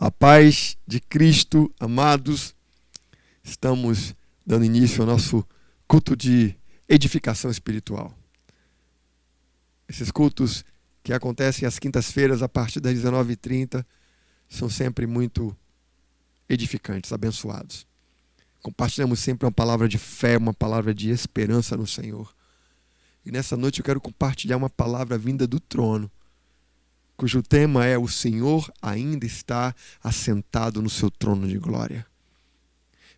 A paz de Cristo, amados, estamos dando início ao nosso culto de edificação espiritual. Esses cultos que acontecem às quintas-feiras a partir das 19h30 são sempre muito edificantes, abençoados. Compartilhamos sempre uma palavra de fé, uma palavra de esperança no Senhor. E nessa noite eu quero compartilhar uma palavra vinda do trono, cujo tema é: o Senhor ainda está assentado no seu trono de glória.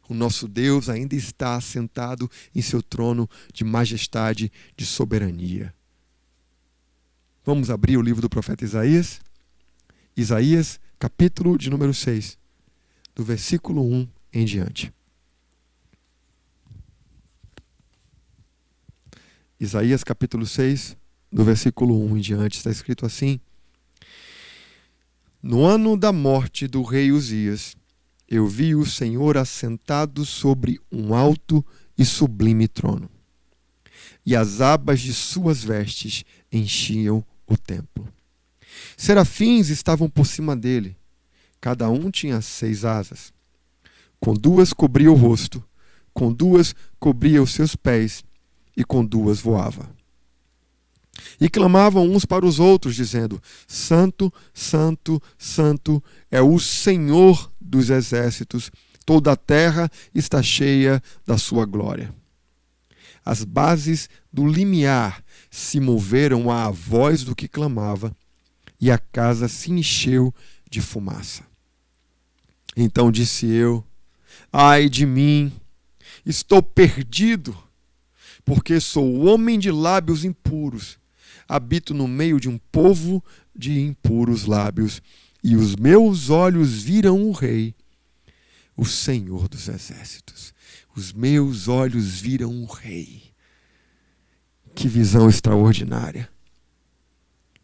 O nosso Deus ainda está assentado em seu trono de majestade, de soberania. Vamos abrir o livro do profeta Isaías. Isaías, capítulo de número 6, do versículo 1 em diante. Isaías, capítulo 6, do versículo 1 em diante, está escrito assim: No ano da morte do rei Uzias, eu vi o Senhor assentado sobre um alto e sublime trono, e as abas de suas vestes enchiam o templo. Serafins estavam por cima dele, cada um tinha 6 asas. Com 2 cobria o rosto, com 2 cobria os seus pés, e com 2 voava. E clamavam uns para os outros, dizendo: Santo, Santo, Santo é o Senhor dos exércitos, toda a terra está cheia da sua glória. As bases do limiar se moveram à voz do que clamava, e a casa se encheu de fumaça. Então disse eu: Ai de mim, estou perdido, porque sou homem de lábios impuros. Habito no meio de um povo de impuros lábios, e os meus olhos viram o Rei, o Senhor dos exércitos. Os meus olhos viram o Rei. Que visão extraordinária!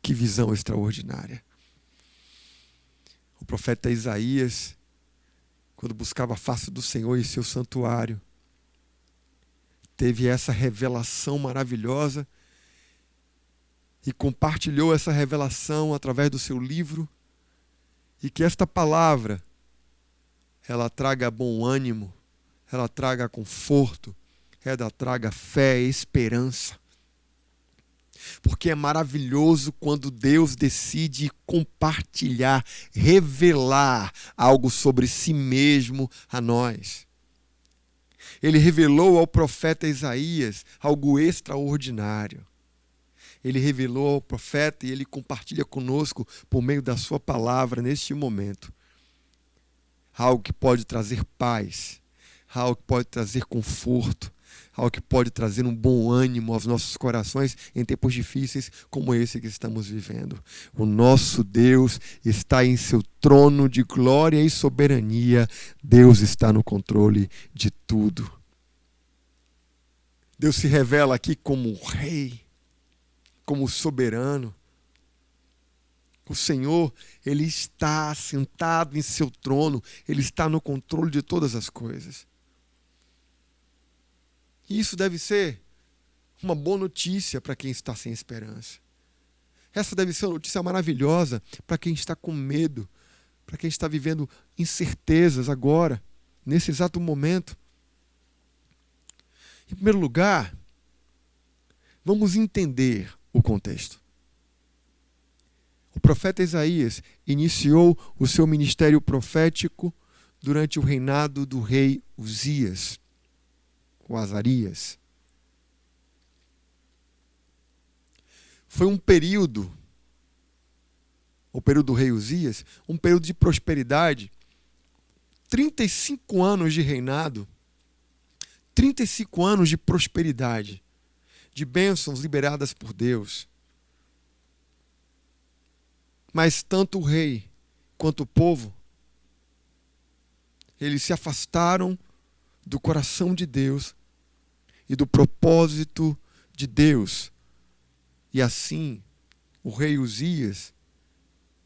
Que visão extraordinária! O profeta Isaías, quando buscava a face do Senhor em seu santuário, teve essa revelação maravilhosa e compartilhou essa revelação através do seu livro, e que esta palavra ela traga bom ânimo, ela traga conforto, ela traga fé e esperança. Porque é maravilhoso quando Deus decide compartilhar, revelar algo sobre si mesmo a nós. Ele revelou ao profeta Isaías algo extraordinário. Ele revelou ao profeta e ele compartilha conosco por meio da sua palavra neste momento. Algo que pode trazer paz, algo que pode trazer conforto, algo que pode trazer um bom ânimo aos nossos corações em tempos difíceis como esse que estamos vivendo. O nosso Deus está em seu trono de glória e soberania. Deus está no controle de tudo. Deus se revela aqui como Rei, como soberano. O Senhor, Ele está sentado em seu trono, Ele está no controle de todas as coisas. E isso deve ser uma boa notícia para quem está sem esperança. Essa deve ser uma notícia maravilhosa para quem está com medo, para quem está vivendo incertezas agora, nesse exato momento. Em primeiro lugar, vamos entender o contexto. O profeta Isaías iniciou o seu ministério profético durante o reinado do rei Uzias, ou Azarias. Foi um período, o período do rei Uzias, um período de prosperidade, 35 anos de reinado, 35 anos de prosperidade, de bênçãos liberadas por Deus. Mas tanto o rei quanto o povo, eles se afastaram do coração de Deus e do propósito de Deus. E assim, o rei Uzias,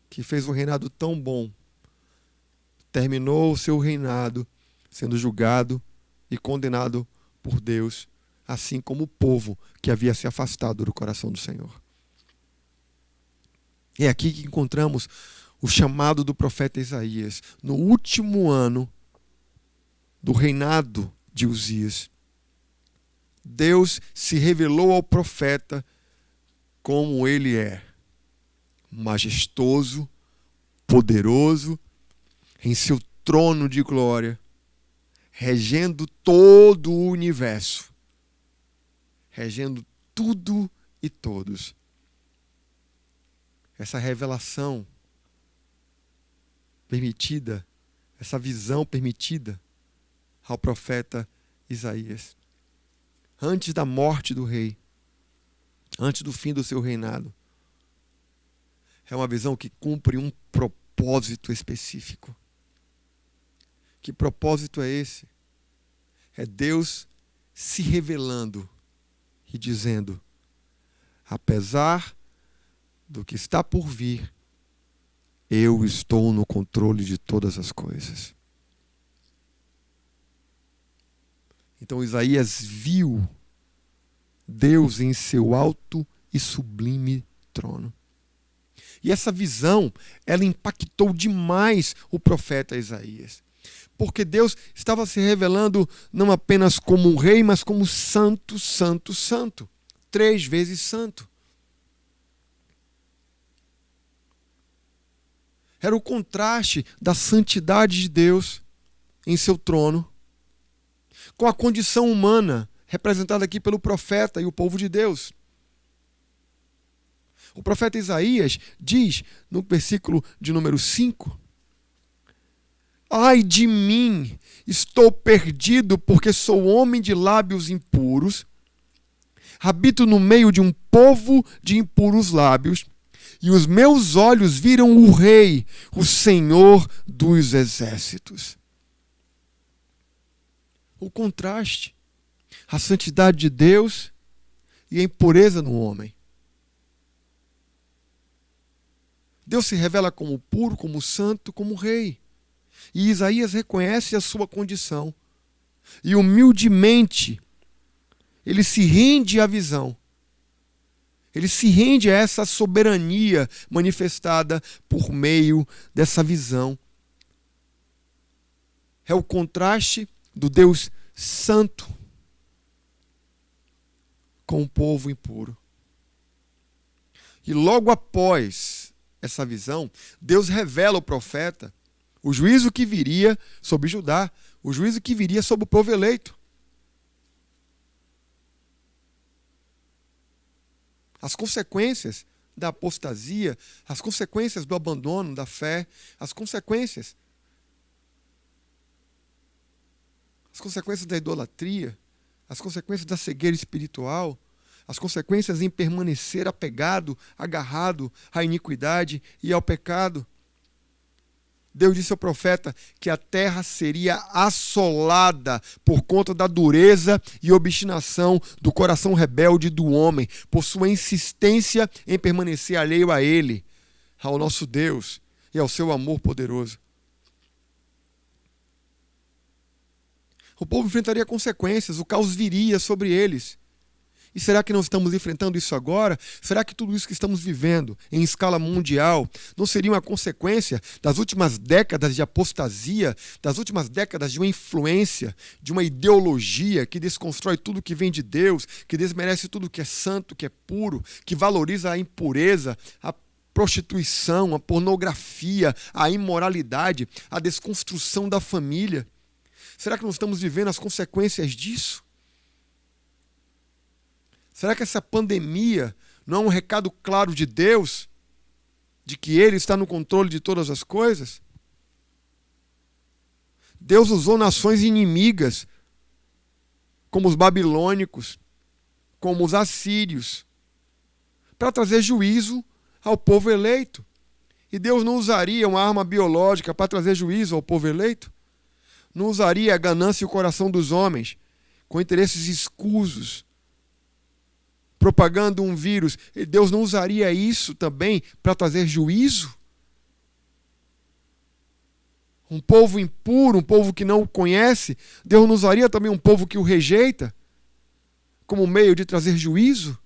que fez um reinado tão bom, terminou o seu reinado sendo julgado e condenado por Deus, assim como o povo que havia se afastado do coração do Senhor. É aqui que encontramos o chamado do profeta Isaías, no último ano do reinado de Uzias, Deus se revelou ao profeta como ele é, majestoso, poderoso, em seu trono de glória, regendo todo o universo, regendo tudo e todos. Essa revelação permitida, essa visão permitida ao profeta Isaías, antes da morte do rei, antes do fim do seu reinado, é uma visão que cumpre um propósito específico. Que propósito é esse? É Deus se revelando e dizendo: apesar do que está por vir, eu estou no controle de todas as coisas. Então Isaías viu Deus em seu alto e sublime trono. E essa visão, ela impactou demais o profeta Isaías. Porque Deus estava se revelando não apenas como um rei, mas como santo, santo, santo. 3 vezes santo. Era o contraste da santidade de Deus em seu trono com a condição humana representada aqui pelo profeta e o povo de Deus. O profeta Isaías diz no versículo de número 5: ai de mim, estou perdido, porque sou homem de lábios impuros, habito no meio de um povo de impuros lábios, e os meus olhos viram o Rei, o Senhor dos exércitos. O contraste, a santidade de Deus e a impureza no homem. Deus se revela como puro, como santo, como rei. E Isaías reconhece a sua condição. E humildemente, ele se rende à visão. Ele se rende a essa soberania manifestada por meio dessa visão. É o contraste do Deus santo com o povo impuro. E logo após essa visão, Deus revela ao profeta o juízo que viria sobre Judá, o juízo que viria sobre o povo eleito. As consequências da apostasia, as consequências do abandono da fé, as consequências da idolatria, as consequências da cegueira espiritual, as consequências em permanecer apegado, agarrado à iniquidade e ao pecado. Deus disse ao profeta que a terra seria assolada por conta da dureza e obstinação do coração rebelde do homem, por sua insistência em permanecer alheio a Ele, ao nosso Deus e ao seu amor poderoso. O povo enfrentaria consequências, o caos viria sobre eles. E será que não estamos enfrentando isso agora? Será que tudo isso que estamos vivendo em escala mundial não seria uma consequência das últimas décadas de apostasia, das últimas décadas de uma influência, de uma ideologia que desconstrói tudo que vem de Deus, que desmerece tudo que é santo, que é puro, que valoriza a impureza, a prostituição, a pornografia, a imoralidade, a desconstrução da família? Será que não estamos vivendo as consequências disso? Será que essa pandemia não é um recado claro de Deus, de que Ele está no controle de todas as coisas? Deus usou nações inimigas, como os babilônicos, como os assírios, para trazer juízo ao povo eleito. E Deus não usaria uma arma biológica para trazer juízo ao povo eleito? Não usaria a ganância e o coração dos homens com interesses escusos, propagando um vírus? E Deus não usaria isso também para trazer juízo? Um povo impuro, um povo que não o conhece, Deus não usaria também um povo que o rejeita como meio de trazer juízo?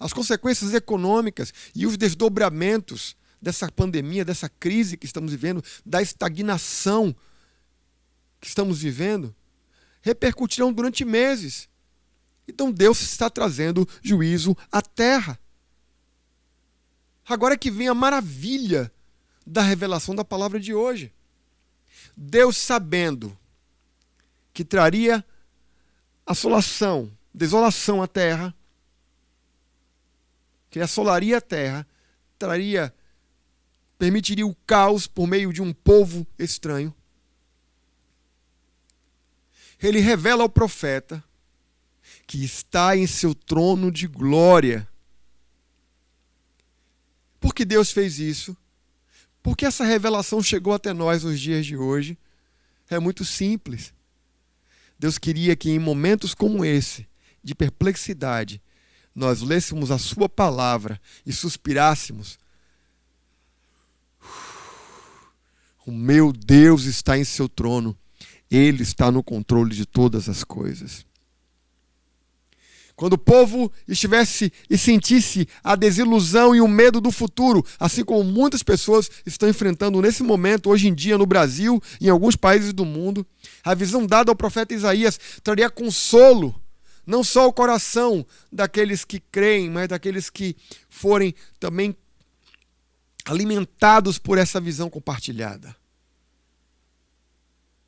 as consequências econômicas e os desdobramentos dessa pandemia, dessa crise que estamos vivendo, da estagnação que estamos vivendo, repercutirão durante meses. Então Deus está trazendo juízo à terra. Agora é que vem a maravilha da revelação da palavra de hoje. Deus, sabendo que traria assolação, desolação à terra, que assolaria a terra, permitiria o caos por meio de um povo estranho. Ele revela ao profeta que está em seu trono de glória. Por que Deus fez isso? Porque essa revelação chegou até nós nos dias de hoje. É muito simples. Deus queria que em momentos como esse, de perplexidade, nós lêssemos a sua palavra e suspirássemos. O meu Deus está em seu trono. Ele está no controle de todas as coisas. Quando o povo estivesse e sentisse a desilusão e o medo do futuro, assim como muitas pessoas estão enfrentando nesse momento, hoje em dia, no Brasil e em alguns países do mundo, a visão dada ao profeta Isaías traria consolo, não só ao coração daqueles que creem, mas daqueles que forem também alimentados por essa visão compartilhada.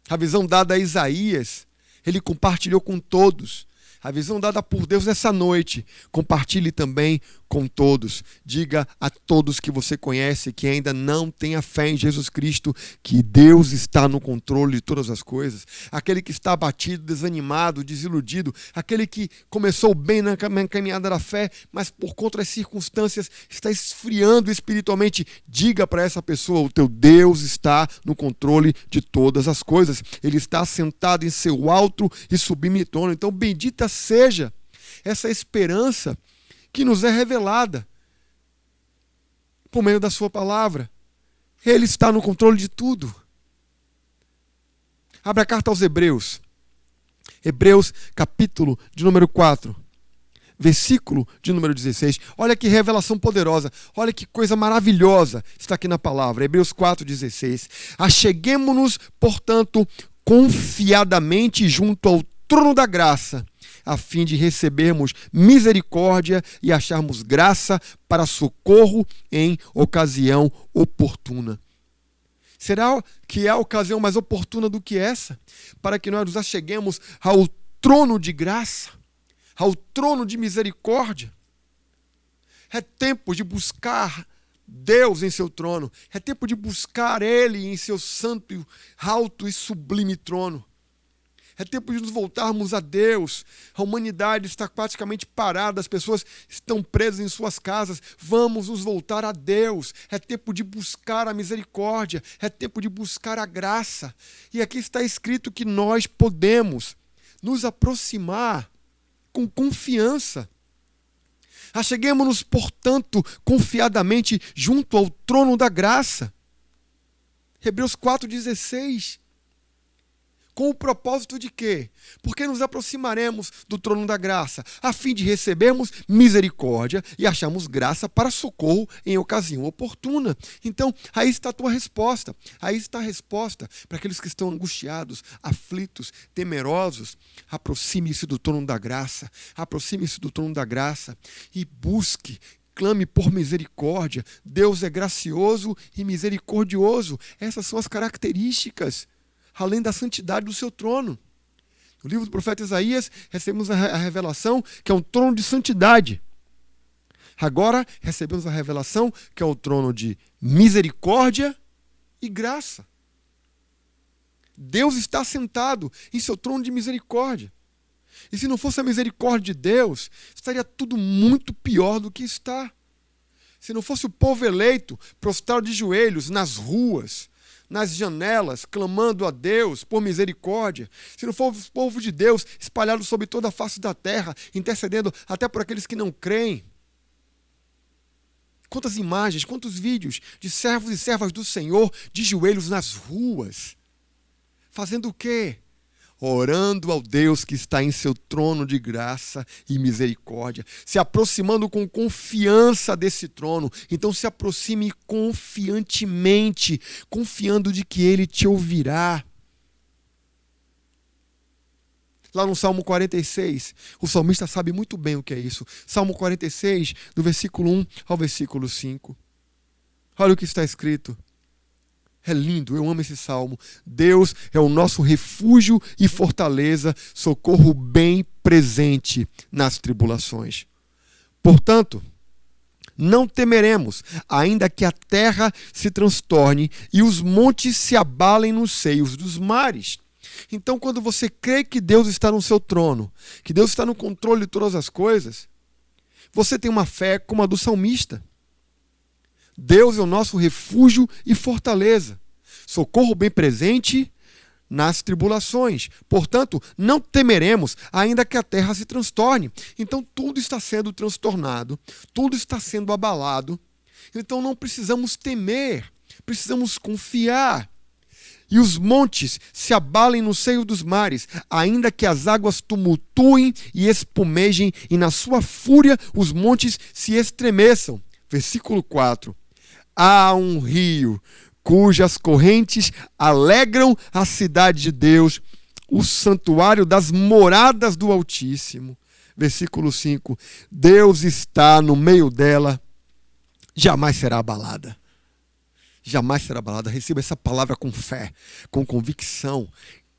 A visão dada a Isaías, ele compartilhou com todos. A visão dada por Deus nessa noite, compartilhe também com todos. Diga a todos que você conhece, que ainda não tenha fé em Jesus Cristo, que Deus está no controle de todas as coisas. Aquele que está abatido, desanimado, desiludido, aquele que começou bem na caminhada da fé, mas por conta das circunstâncias está esfriando espiritualmente. Diga para essa pessoa, o teu Deus está no controle de todas as coisas. Ele está sentado em seu alto e sublime trono. Então bendita seja essa esperança que nos é revelada por meio da sua palavra. Ele está no controle de tudo. Abra a carta aos Hebreus. Hebreus, capítulo de número 4. Versículo de número 16. Olha que revelação poderosa. Olha que coisa maravilhosa está aqui na palavra. Hebreus 4:16. Acheguemo-nos, portanto, confiadamente junto ao trono da graça, a fim de recebermos misericórdia e acharmos graça para socorro em ocasião oportuna. Será que há ocasião mais oportuna do que essa? Para que nós nos acheguemos ao trono de graça, ao trono de misericórdia. É tempo de buscar Deus em seu trono. É tempo de buscar Ele em seu santo, alto e sublime trono. É tempo de nos voltarmos a Deus. A humanidade está praticamente parada, as pessoas estão presas em suas casas. Vamos nos voltar a Deus. É tempo de buscar a misericórdia, é tempo de buscar a graça. E aqui está escrito que nós podemos nos aproximar com confiança. Acheguemo-nos, portanto, confiadamente junto ao trono da graça. Hebreus 4:16. Com o propósito de quê? Porque nos aproximaremos do trono da graça, a fim de recebermos misericórdia e acharmos graça para socorro em ocasião oportuna. Então, aí está a tua resposta. Aí está a resposta para aqueles que estão angustiados, aflitos, temerosos. Aproxime-se do trono da graça. Aproxime-se do trono da graça e busque. Clame por misericórdia. Deus é gracioso e misericordioso. Essas são as características, além da santidade do seu trono. No livro do profeta Isaías, recebemos a revelação que é um trono de santidade. Agora, recebemos a revelação que é o trono de misericórdia e graça. Deus está sentado em seu trono de misericórdia. E se não fosse a misericórdia de Deus, estaria tudo muito pior do que está. Se não fosse o povo eleito prostrado de joelhos nas ruas, nas janelas, clamando a Deus por misericórdia, se não for o povo de Deus espalhado sobre toda a face da terra, intercedendo até por aqueles que não creem. Quantas imagens, quantos vídeos de servos e servas do Senhor de joelhos nas ruas, fazendo o quê? orando ao Deus que está em seu trono de graça e misericórdia, se aproximando com confiança desse trono. Então se aproxime confiantemente, confiando de que Ele te ouvirá. Lá no Salmo 46, o salmista sabe muito bem o que é isso. Salmo 46, do versículo 1 ao versículo 5. Olha o que está escrito. É lindo, eu amo esse salmo. Deus é o nosso refúgio e fortaleza, socorro bem presente nas tribulações. Portanto, não temeremos, ainda que a terra se transtorne e os montes se abalem nos seios dos mares. Então, quando você crê que Deus está no seu trono, que Deus está no controle de todas as coisas, você tem uma fé como a do salmista. Deus é o nosso refúgio e fortaleza, socorro bem presente nas tribulações. Portanto, não temeremos, ainda que a terra se transtorne. Então, tudo está sendo transtornado, tudo está sendo abalado. Então, não precisamos temer, precisamos confiar. E os montes se abalem no seio dos mares, ainda que as águas tumultuem e espumejem, e na sua fúria os montes se estremeçam. Versículo 4. Há um rio cujas correntes alegram a cidade de Deus, o santuário das moradas do Altíssimo. Versículo 5. Deus está no meio dela, jamais será abalada. Jamais será abalada. Receba essa palavra com fé, com convicção.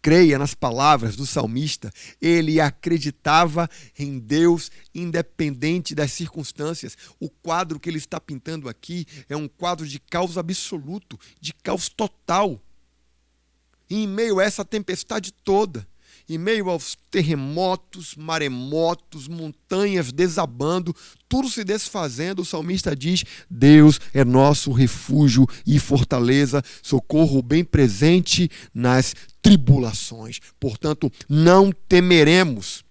Creia nas palavras do salmista. Ele acreditava em Deus independente das circunstâncias. O quadro que ele está pintando aqui é um quadro de caos absoluto, de caos total. E em meio a essa tempestade toda, em meio aos terremotos, maremotos, montanhas desabando, tudo se desfazendo, o salmista diz: Deus é nosso refúgio e fortaleza, socorro bem presente nas tribulações. Portanto, não temeremos.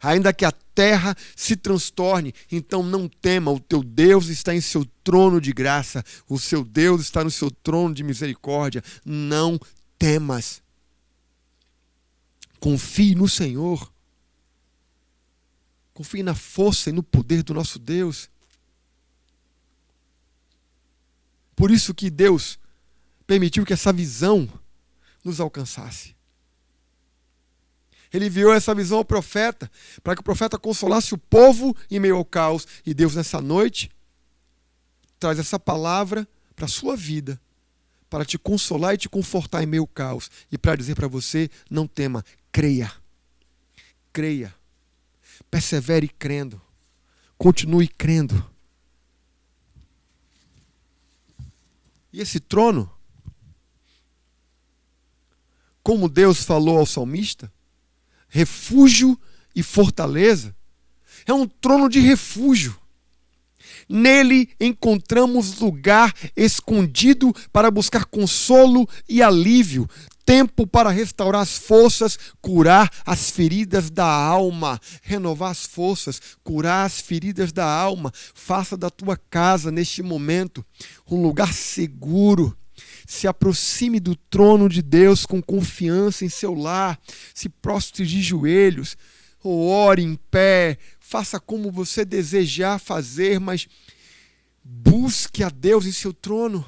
Ainda que a terra se transtorne, então não tema, o teu Deus está em seu trono de graça, o seu Deus está no seu trono de misericórdia. Não temas. Confie no Senhor. Confie na força e no poder do nosso Deus. Por isso que Deus permitiu que essa visão nos alcançasse. Ele enviou essa visão ao profeta, para que o profeta consolasse o povo em meio ao caos. E Deus, nessa noite, traz essa palavra para a sua vida, para te consolar e te confortar em meio ao caos. E para dizer para você: não tema, creia. Creia. Persevere crendo. Continue crendo. E esse trono, como Deus falou ao salmista, refúgio e fortaleza, é um trono de refúgio. Nele encontramos lugar escondido para buscar consolo e alívio, tempo para restaurar as forças, curar as feridas da alma, renovar as forças, curar as feridas da alma. Faça da tua casa, neste momento, um lugar seguro. Se aproxime do trono de Deus com confiança em seu lar. Se prostre de joelhos, ou ore em pé. Faça como você desejar fazer, mas busque a Deus em seu trono.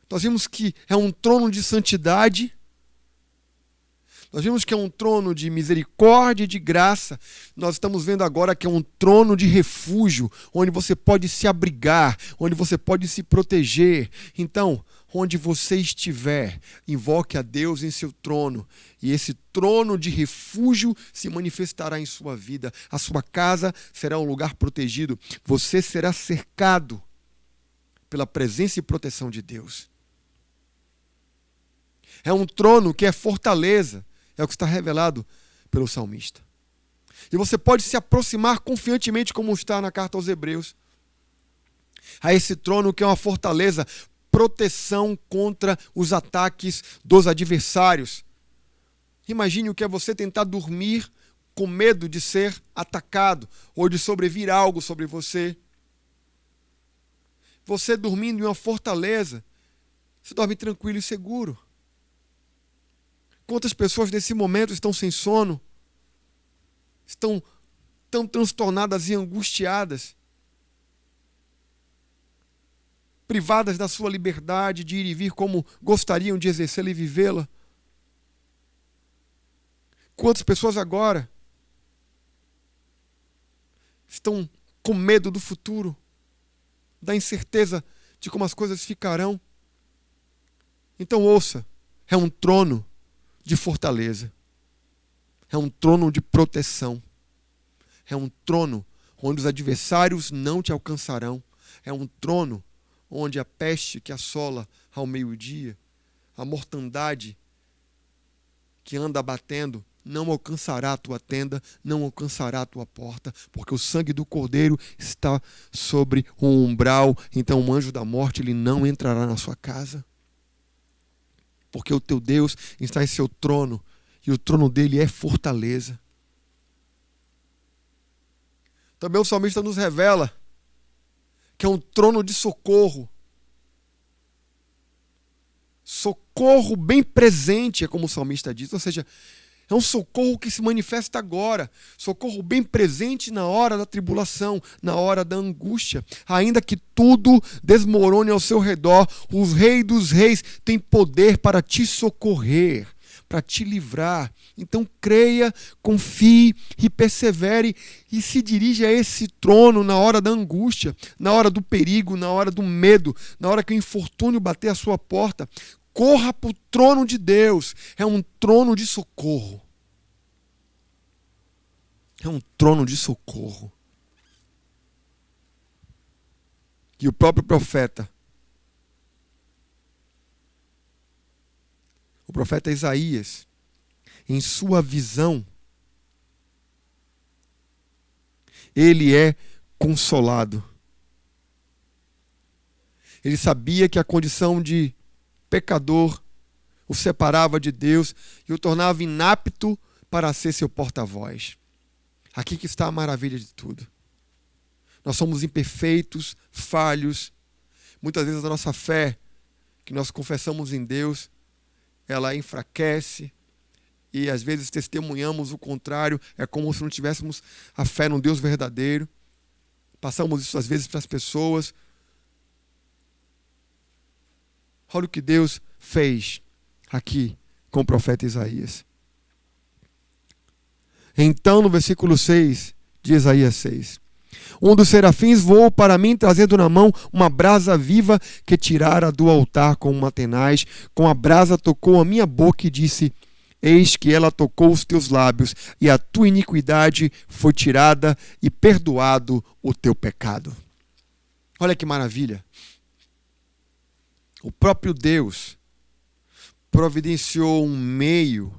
Nós vimos que é um trono de santidade. Nós vimos que é um trono de misericórdia e de graça. Nós estamos vendo agora que é um trono de refúgio, onde você pode se abrigar, onde você pode se proteger. Então, onde você estiver, invoque a Deus em seu trono. E esse trono de refúgio se manifestará em sua vida. A sua casa será um lugar protegido. Você será cercado pela presença e proteção de Deus. É um trono que é fortaleza. É o que está revelado pelo salmista. E você pode se aproximar confiantemente, como está na carta aos Hebreus, a esse trono que é uma fortaleza, proteção contra os ataques dos adversários. Imagine o que é você tentar dormir com medo de ser atacado ou de sobrevir algo sobre você. Você dormindo em uma fortaleza, você dorme tranquilo e seguro. Quantas pessoas nesse momento estão sem sono? Estão tão transtornadas e angustiadas, privadas da sua liberdade de ir e vir como gostariam de exercê-la e vivê-la. Quantas pessoas agora estão com medo do futuro, da incerteza de como as coisas ficarão? Então ouça, é um trono de fortaleza, é um trono de proteção, é um trono onde os adversários não te alcançarão, é um trono onde a peste que assola ao meio-dia, a mortandade que anda abatendo, não alcançará a tua tenda, não alcançará a tua porta, porque o sangue do Cordeiro está sobre o umbral, então o anjo da morte ele não entrará na sua casa. Porque o teu Deus está em seu trono, e o trono dele é fortaleza. Também o salmista nos revela que é um trono de socorro. Socorro bem presente, é como o salmista diz. Ou seja, é um socorro que se manifesta agora. Socorro bem presente na hora da tribulação, na hora da angústia. Ainda que tudo desmorone ao seu redor, os reis dos reis têm poder para te socorrer, para te livrar. Então creia, confie e persevere e se dirija a esse trono na hora da angústia, na hora do perigo, na hora do medo, na hora que o infortúnio bater à sua porta. Corra para o trono de Deus. É um trono de socorro. É um trono de socorro. E o próprio profeta, o profeta Isaías, em sua visão, ele é consolado. Ele sabia que a condição de pecador o separava de Deus e o tornava inapto para ser seu porta-voz. Aqui que está a maravilha de tudo. Nós somos imperfeitos, falhos. Muitas vezes a nossa fé, que nós confessamos em Deus, ela enfraquece e às vezes testemunhamos o contrário. É como se não tivéssemos a fé num Deus verdadeiro. Passamos isso às vezes para as pessoas. Olha o que Deus fez aqui com o profeta Isaías. Então, no versículo 6 de Isaías 6, um dos serafins voou para mim, trazendo na mão uma brasa viva que tirara do altar com uma tenaz. Com a brasa tocou a minha boca e disse: eis que ela tocou os teus lábios, e a tua iniquidade foi tirada e perdoado o teu pecado. Olha que maravilha. O próprio Deus providenciou um meio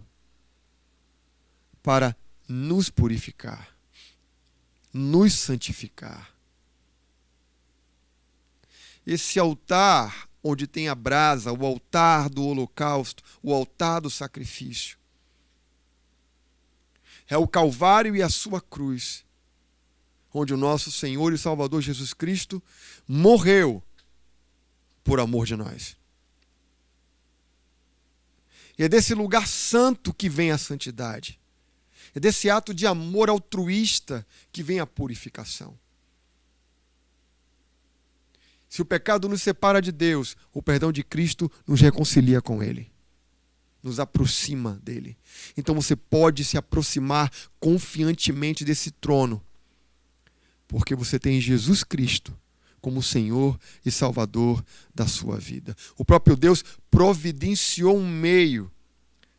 para nos purificar, nos santificar. Esse altar onde tem a brasa, o altar do holocausto, o altar do sacrifício, é o Calvário e a sua cruz, onde o nosso Senhor e Salvador Jesus Cristo morreu por amor de nós. E é desse lugar santo que vem a santidade. É desse ato de amor altruísta que vem a purificação. Se o pecado nos separa de Deus, o perdão de Cristo nos reconcilia com Ele, nos aproxima dele. Então você pode se aproximar confiantemente desse trono, porque você tem Jesus Cristo como Senhor e Salvador da sua vida. O próprio Deus providenciou um meio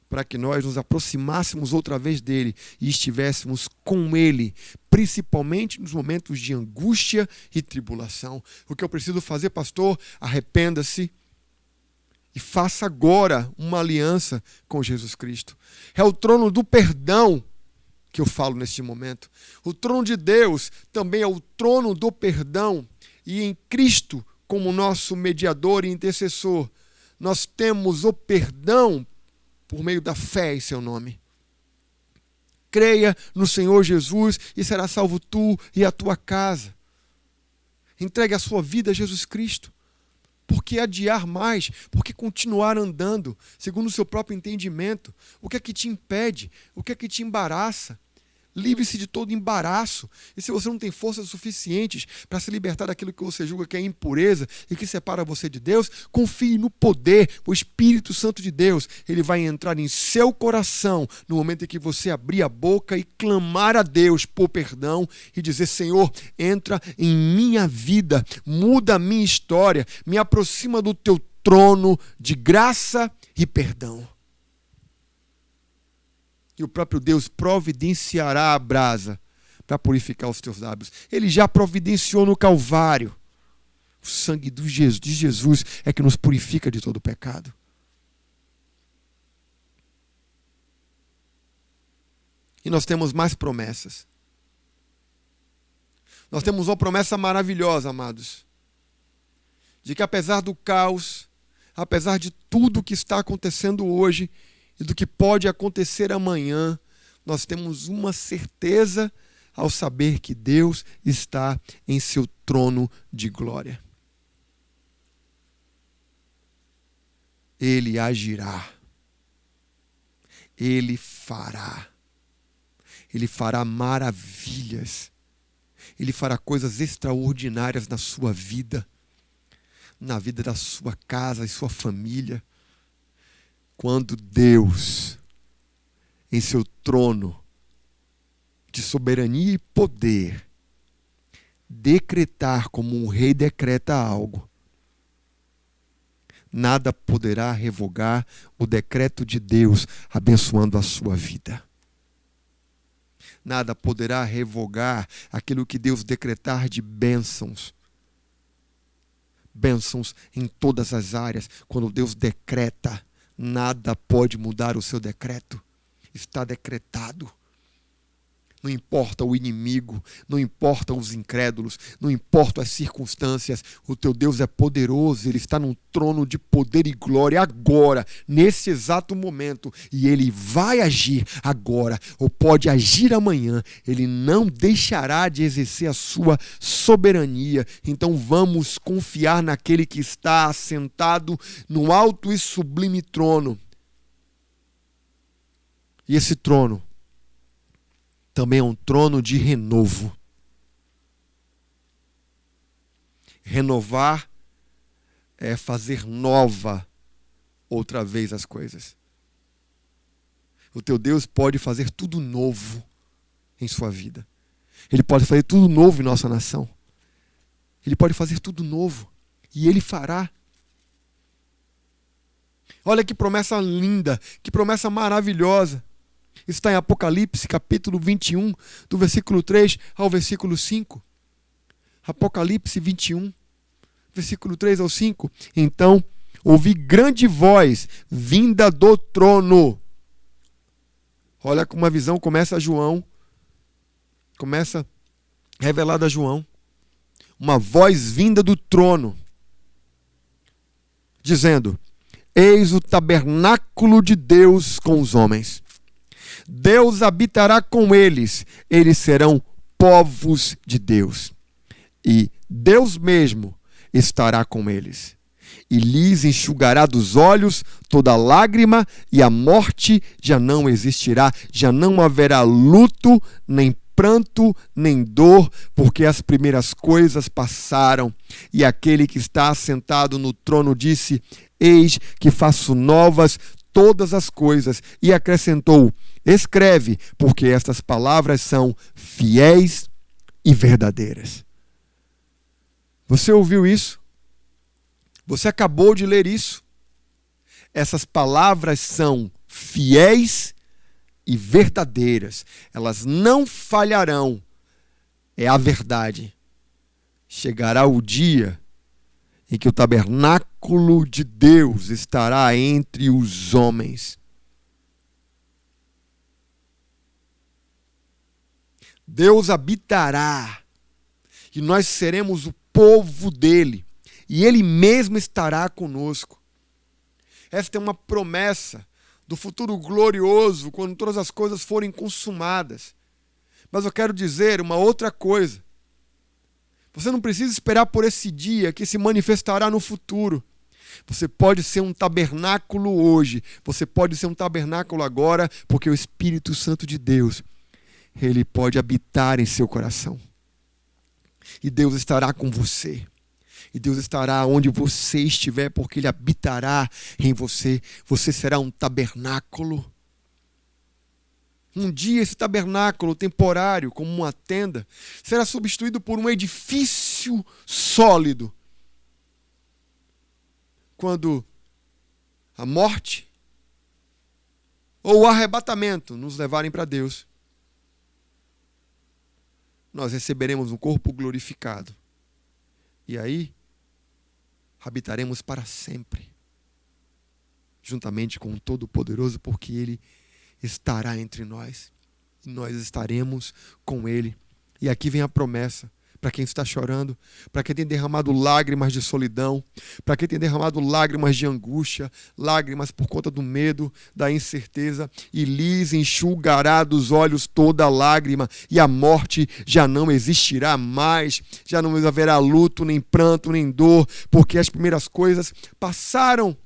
para que nós nos aproximássemos outra vez dele e estivéssemos com ele, principalmente nos momentos de angústia e tribulação. O que eu preciso fazer, pastor? Arrependa-se e faça agora uma aliança com Jesus Cristo. É o trono do perdão que eu falo neste momento. O trono de Deus também é o trono do perdão. E em Cristo, como nosso mediador e intercessor, nós temos o perdão por meio da fé em seu nome. Creia no Senhor Jesus e será salvo tu e a tua casa. Entregue a sua vida a Jesus Cristo, Por que adiar mais? Por que continuar andando segundo o seu próprio entendimento? O que é que te impede? O que é que te embaraça? Livre-se de todo embaraço. E se você não tem forças suficientes para se libertar daquilo que você julga que é impureza e que separa você de Deus, confie no poder. O Espírito Santo de Deus, ele vai entrar em seu coração no momento em que você abrir a boca e clamar a Deus por perdão e dizer: Senhor, entra em minha vida, muda a minha história, me aproxima do teu trono de graça e perdão. E o próprio Deus providenciará a brasa para purificar os teus lábios. Ele já providenciou no Calvário. O sangue de Jesus é que nos purifica de todo pecado. E nós temos mais promessas. Nós temos uma promessa maravilhosa, amados, de que apesar do caos, apesar de tudo que está acontecendo hoje, e do que pode acontecer amanhã, nós temos uma certeza ao saber que Deus está em seu trono de glória. Ele agirá. Ele fará maravilhas. Ele fará coisas extraordinárias na sua vida, na vida da sua casa e sua família. Quando Deus, em seu trono de soberania e poder, decretar como um rei decreta algo, nada poderá revogar o decreto de Deus abençoando a sua vida. Nada poderá revogar aquilo que Deus decretar de bênçãos. Bênçãos em todas as áreas. Quando Deus decreta, nada pode mudar o seu decreto. Está decretado. Não importa o inimigo, não importa os incrédulos, não importa as circunstâncias, o teu Deus é poderoso, Ele está num trono de poder e glória agora, nesse exato momento, e Ele vai agir agora, ou pode agir amanhã. Ele não deixará de exercer a sua soberania. Então vamos confiar naquele que está assentado no alto e sublime trono. E esse trono também é um trono de renovo. Renovar é fazer nova outra vez as coisas. O teu Deus pode fazer tudo novo em sua vida. Ele pode fazer tudo novo em nossa nação. Ele pode fazer tudo novo. E Ele fará. Olha que promessa linda, que promessa maravilhosa. Está em Apocalipse, capítulo 21, do versículo 3 ao versículo 5. Apocalipse 21, versículo 3 ao 5. Então, ouvi grande voz vinda do trono. Olha como a visão começa revelada a João. Uma voz vinda do trono, dizendo: eis o tabernáculo de Deus com os homens. Deus habitará com eles, eles serão povos de Deus. E Deus mesmo estará com eles. E lhes enxugará dos olhos toda lágrima, e a morte já não existirá. Já não haverá luto, nem pranto, nem dor, porque as primeiras coisas passaram. E aquele que está assentado no trono disse: eis que faço novas todas as coisas. E acrescentou: escreve, porque estas palavras são fiéis e verdadeiras. Você ouviu isso? Você acabou de ler isso? Essas palavras são fiéis e verdadeiras. Elas não falharão. É a verdade. Chegará o dia em que o tabernáculo de Deus estará entre os homens. Deus habitará e nós seremos o povo dele, e ele mesmo estará conosco. Esta é uma promessa do futuro glorioso, quando todas as coisas forem consumadas. Mas eu quero dizer uma outra coisa. Você não precisa esperar por esse dia que se manifestará no futuro. Você pode ser um tabernáculo hoje. Você pode ser um tabernáculo agora, porque o Espírito Santo de Deus, ele pode habitar em seu coração. E Deus estará com você. E Deus estará onde você estiver, porque ele habitará em você. Você será um tabernáculo. Um dia esse tabernáculo temporário, como uma tenda, será substituído por um edifício sólido. Quando a morte ou o arrebatamento nos levarem para Deus, nós receberemos um corpo glorificado. E aí, habitaremos para sempre, juntamente com o Todo-Poderoso, porque Ele estará entre nós. E nós estaremos com Ele. E aqui vem a promessa. Para quem está chorando, para quem tem derramado lágrimas de solidão, para quem tem derramado lágrimas de angústia, lágrimas por conta do medo, da incerteza, e lhes enxugará dos olhos toda lágrima, e a morte já não existirá mais, já não haverá luto, nem pranto, nem dor, porque as primeiras coisas passaram.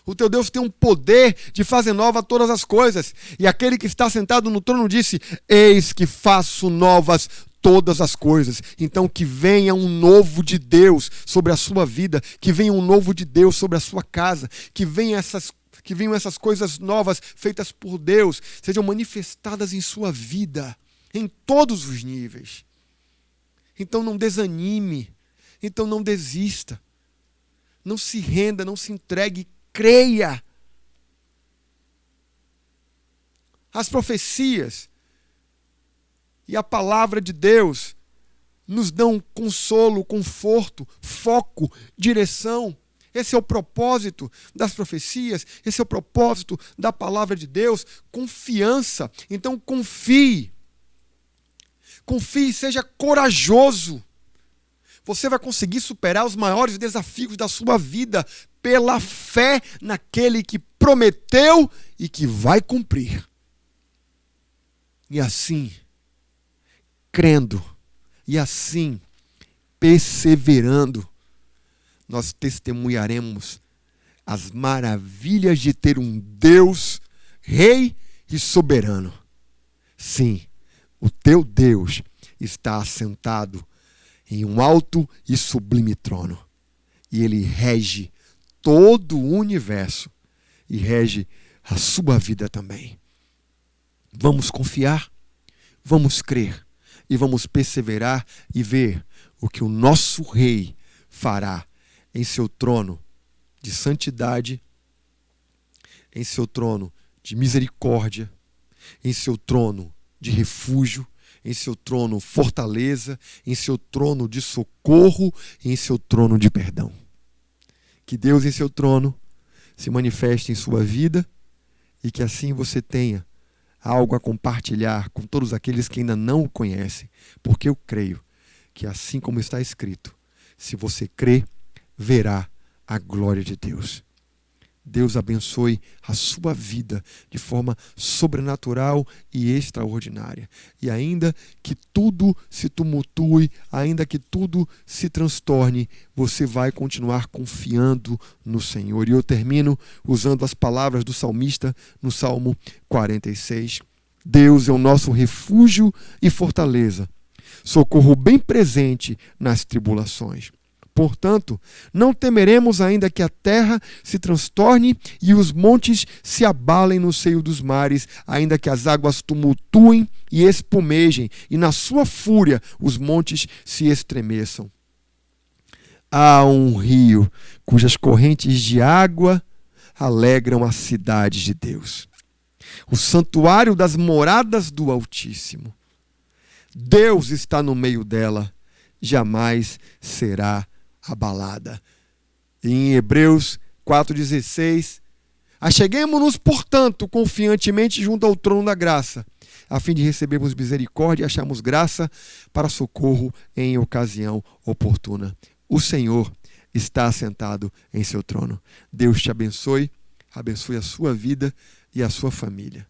O teu Deus tem um poder de fazer nova todas as coisas, e aquele que está sentado no trono disse: eis que faço novas todas as coisas. Então que venha um novo de Deus sobre a sua vida, que venha um novo de Deus sobre a sua casa, que venham essas coisas novas feitas por Deus, sejam manifestadas em sua vida, em todos os níveis. Então não desanime, então não desista, não se renda, não se entregue, creia. As profecias e a palavra de Deus nos dão consolo, conforto, foco, direção. Esse é o propósito das profecias, esse é o propósito da palavra de Deus, confiança. Então confie. Confie, seja corajoso. Você vai conseguir superar os maiores desafios da sua vida pela fé naquele que prometeu e que vai cumprir. E assim, crendo, e assim, perseverando, nós testemunharemos as maravilhas de ter um Deus, Rei e soberano. Sim, o teu Deus está assentado em um alto e sublime trono. E Ele rege todo o universo e rege a sua vida também. Vamos confiar, vamos crer e vamos perseverar e ver o que o nosso Rei fará em seu trono de santidade, em seu trono de misericórdia, em seu trono de refúgio, em seu trono fortaleza, em seu trono de socorro, em seu trono de perdão. Que Deus em seu trono se manifeste em sua vida e que assim você tenha algo a compartilhar com todos aqueles que ainda não o conhecem, porque eu creio que assim como está escrito, se você crê, verá a glória de Deus. Deus abençoe a sua vida de forma sobrenatural e extraordinária. E ainda que tudo se tumultue, ainda que tudo se transtorne, você vai continuar confiando no Senhor. E eu termino usando as palavras do salmista no Salmo 46. Deus é o nosso refúgio e fortaleza, socorro bem presente nas tribulações. Portanto, não temeremos ainda que a terra se transtorne e os montes se abalem no seio dos mares, ainda que as águas tumultuem e espumejem, e na sua fúria os montes se estremeçam. Há um rio cujas correntes de água alegram a cidade de Deus, o santuário das moradas do Altíssimo. Deus está no meio dela, jamais será abalada. E em Hebreus 4,16, acheguemo-nos, portanto, confiantemente junto ao trono da graça, a fim de recebermos misericórdia e acharmos graça para socorro em ocasião oportuna. O Senhor está assentado em seu trono. Deus te abençoe, abençoe a sua vida e a sua família.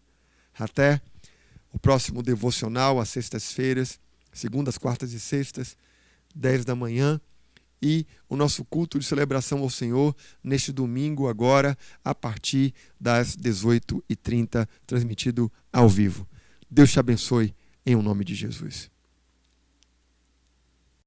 Até o próximo devocional, às sextas-feiras, segundas, quartas e sextas, 10 da manhã. E o nosso culto de celebração ao Senhor neste domingo agora, a partir das 18h30, transmitido ao vivo. Deus te abençoe em nome de Jesus.